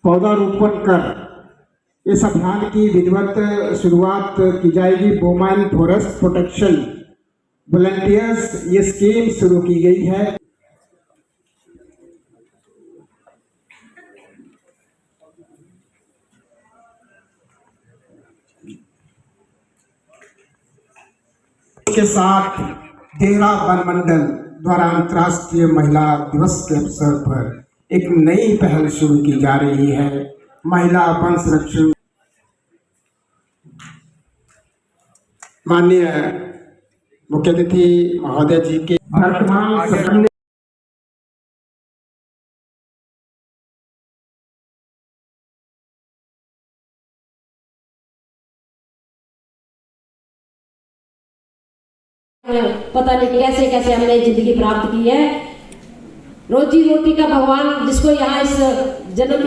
पौधारोपण कर इस अभियान की विधिवत शुरुआत की जाएगी। वुमेन फॉरेस्ट प्रोटेक्शन वॉलंटियर्स ये स्कीम शुरू की गई है। के साथ देहरा वन मंडल द्वारा अंतर्राष्ट्रीय महिला दिवस के अवसर पर एक नई पहल शुरू की जा रही है। महिला वन संरक्षण माननीय मुख्य अतिथि महोदय जी के वर्तमान पता नहीं कैसे कैसे हमने जिंदगी प्राप्त की है। रोजी रोटी का भगवान जिसको यहाँ इस जन्म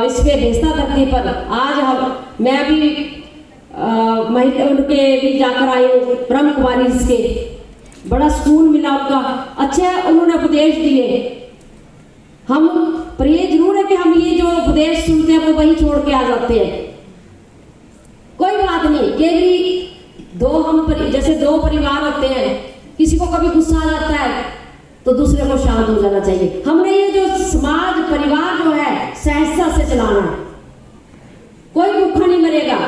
इस पे भेजता धरती पर, आज मैं भी महिला उनके भी जाकर आई हूँ ब्रह्म कुमारी के, बड़ा सुकून मिला उनका, अच्छे उन्होंने उपदेश दिए। हम प्रिय जरूर है कि हम ये जो उपदेश सुनते हैं वो वही छोड़ के आ जाते हैं। कोई बात नहीं, केवरी जैसे दो परिवार होते हैं, किसी को कभी गुस्सा आ जाता है तो दूसरे को शांत हो जाना चाहिए। हमने ये जो समाज परिवार जो है सहजता से चलाना है, कोई भूखा नहीं मरेगा।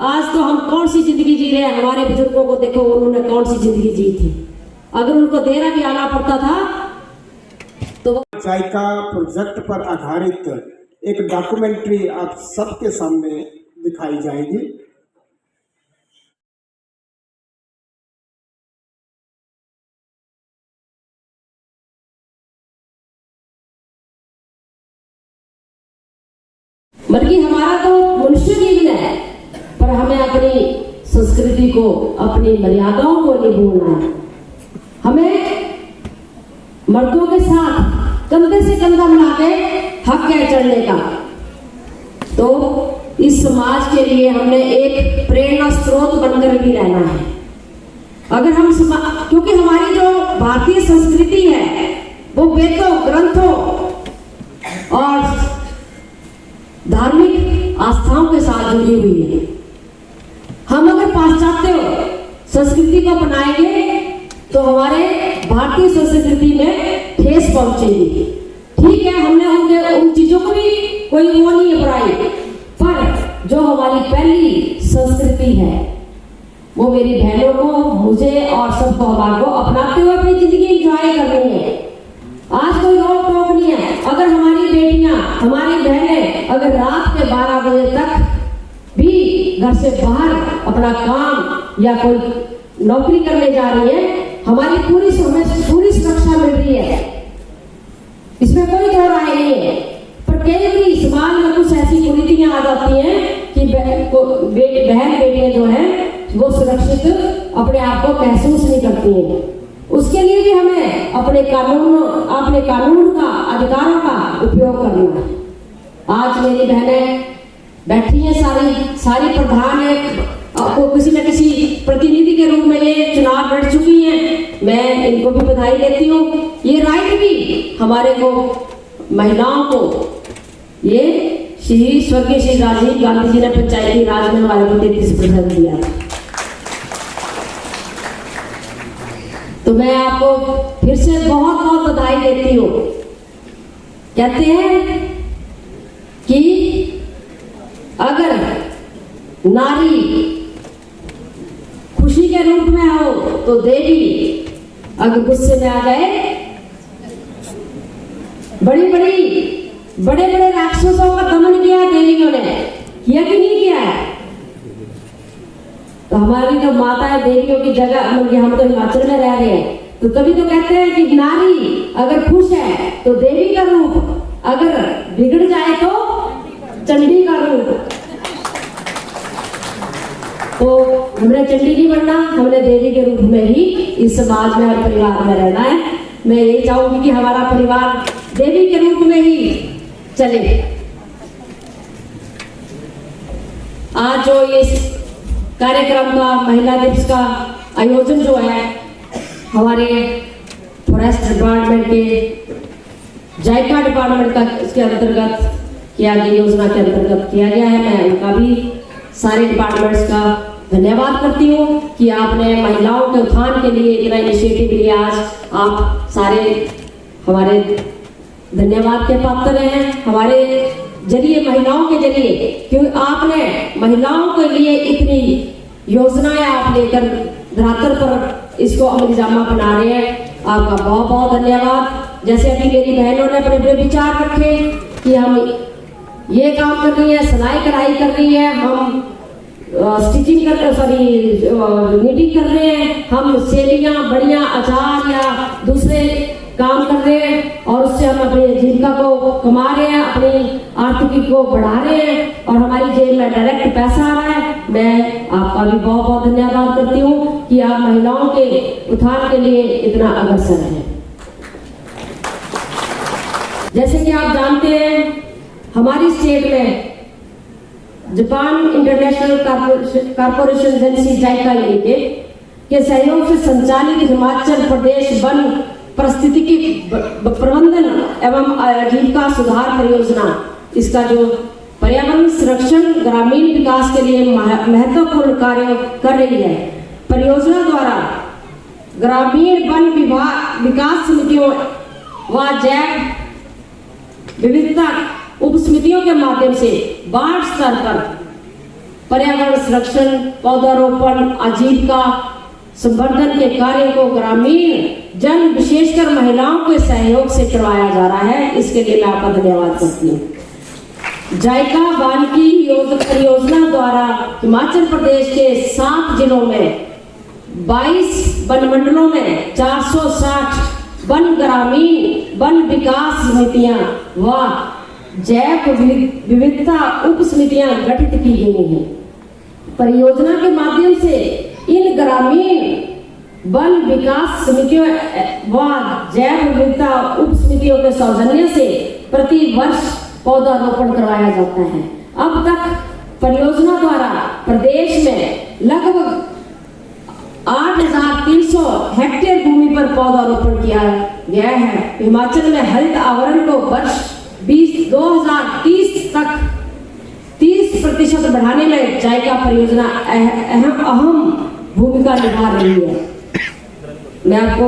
आज तो हम कौन सी जिंदगी जी रहे हैं, हमारे बुजुर्गों को देखो उन्होंने कौन सी जिंदगी जी थी। अगर उनको देरा भी आना पड़ता था तो जायका प्रोजेक्ट पर आधारित एक डॉक्यूमेंट्री आप सबके सामने दिखाई जाएगी। बल्कि हमारा तो मनुष्य जीवन है, पर हमें अपनी संस्कृति को, अपनी मर्यादाओं को नहीं भूलना है। हमें मर्दों के साथ कंधे से कंधा मिला के हक है चढ़ने का। तो इस समाज के लिए हमने एक प्रेरणा स्रोत बनकर भी रहना है। अगर हम क्योंकि हमारी जो भारतीय संस्कृति है वो वेदों, ग्रंथों और धार्मिक आस्थाओं के साथ जुड़ी हुई है। हम अगर पाश्चात्य संस्कृति को अपनाएंगे तो हमारे भारतीय संस्कृति में ठेस पहुंचेगी। ठीक है, हमने उन चीजों को भी कोई वो नहीं अपनाई, पर जो हमारी पहली संस्कृति है वो मेरी बहनों को, मुझे और सबको, हमारे को अपनाते हुए अपनी जिंदगी एंजॉय करनी है। आज कोई रोक टोक नहीं है। अगर हमारी बेटियां, हमारी बहनें अगर रात के 12 बजे तक भी घर से बाहर अपना काम या कोई नौकरी करने जा रही है, हमें पूरी सुरक्षा मिल रही है, इसमें कोई दो राय नहीं है। पर कई भी समाज में कुछ ऐसी कुरीतियां आ जाती हैं कि बहन बेटियां जो हैं वो सुरक्षित अपने आप को महसूस नहीं करती हैं। उसके लिए भी हमें अपने कानून का, अधिकारों का उपयोग करना है। आज मेरी बहनें बैठी हैं, सारी प्रधान है, आपको किसी न किसी प्रतिनिधि के रूप में ये चुनाव लड़ चुकी हैं। मैं इनको भी बधाई देती हूँ। ये राइट भी हमारे को, महिलाओं को, ये स्वर्गीय श्री राजीव गांधी जी ने पंचायती राज में हमारे को 33% दिया। तो मैं आपको फिर से बहुत बहुत बधाई देती हूँ। कहते हैं कि अगर नारी खुशी के रूप में हो तो देवी, अगर गुस्से में आ गए, बड़े बड़े राक्षसों का दमन किया देवियों ने, किया कि नहीं किया है? तो हमारी जो माता है देवियों की जगह, हम तो हिमाचल में रह रहे हैं, तो कभी तो कहते हैं कि नारी अगर खुश है तो देवी का रूप, अगर बिगड़ जाए तो चंडी का रूप। तो हमने चंडी नहीं बनना, हमने देवी के रूप में ही इस समाज में और परिवार में रहना है। मैं यही चाहूंगी कि हमारा परिवार देवी के रूप में ही चले। आज जो ये कार्यक्रम का, महिला दिवस का आयोजन जो है हमारे फॉरेस्ट डिपार्टमेंट के जायका डिपार्टमेंट का इसके अंतर्गत किया गया, योजना के अंतर्गत किया गया है। मैं उनका भी सारे डिपार्टमेंट्स का धन्यवाद करती हूँ कि आपने महिलाओं के उत्थान के लिए इतना इनिशिएटिव लिया। आज आप सारे हमारे धन्यवाद के पात्र हैं, हमारे जरिए, महिलाओं के जरिए, क्योंकि आपने महिलाओं के लिए इतनी योजनाएं आप लेकर धरातल पर इसको अमलीजामा बना रहे हैं। आपका बहुत बहुत धन्यवाद। जैसे अभी मेरी बहनों ने अपने अपने विचार रखे कि हम ये काम कर रही है, सिलाई कढ़ाई कर रही है, हम स्टिचिंग कर नीटिंग कर रहे हैं, हम सेवियां, बढ़िया अचार या दूसरे काम कर रहे हैं और उससे हम अपनी जीविका को कमा रहे हैं, अपनी आर्थिकी को बढ़ा रहे हैं और हमारी जेब में डायरेक्ट पैसा आ रहा है। मैं आपका भी बहुत बहुत धन्यवाद करती हूँ कि आप महिलाओं के उत्थान के लिए इतना अग्रसर हैं। जैसे कि आप जानते हैं, हमारी स्टेट में जापान इंटरनेशनल कॉर्पोरेशन एजेंसी जायका लिमिटेड के सहयोग से संचालित हिमाचल प्रदेश वन पारिस्थितिकी प्रबंधन एवं आजीविका सुधार परियोजना, इसका जो पर्यावरण संरक्षण ग्रामीण विकास के लिए महत्वपूर्ण कार्य कर रही है। परियोजना द्वारा ग्रामीण वन विकास समितियों व जैव विविधता उप समितियों के माध्यम से वार्ड स्तर पर पर्यावरण संरक्षण, पौधारोपण, आजीविका संवर्धन के कार्यों को ग्रामीण जन, विशेषकर महिलाओं के सहयोग से करवाया जा रहा है। इसके लिए मैं आपका धन्यवाद करती हूँ। जायका वानिकी परियोजना द्वारा हिमाचल प्रदेश के 7 जिलों में 22 वन मंडलों में 460 वन ग्रामीण वन विकास समितियां व जैव विविधता उप समितियां गठित की गई हैं। परियोजना के माध्यम से इन ग्रामीण वन विकास समितियों व जैव विविधता उप समितियों के सौजन्य से प्रति वर्ष पौधारोपण करवाया जाता है। अब तक परियोजना द्वारा प्रदेश में लगभग 8,300 हेक्टेयर भूमि पर पौधारोपण किया गया है। हिमाचल में हरित आवरण को वर्ष 2030 तक 30% बढ़ाने में जायका परियोजना अहम भूमिका निभा रही है। मैं आपको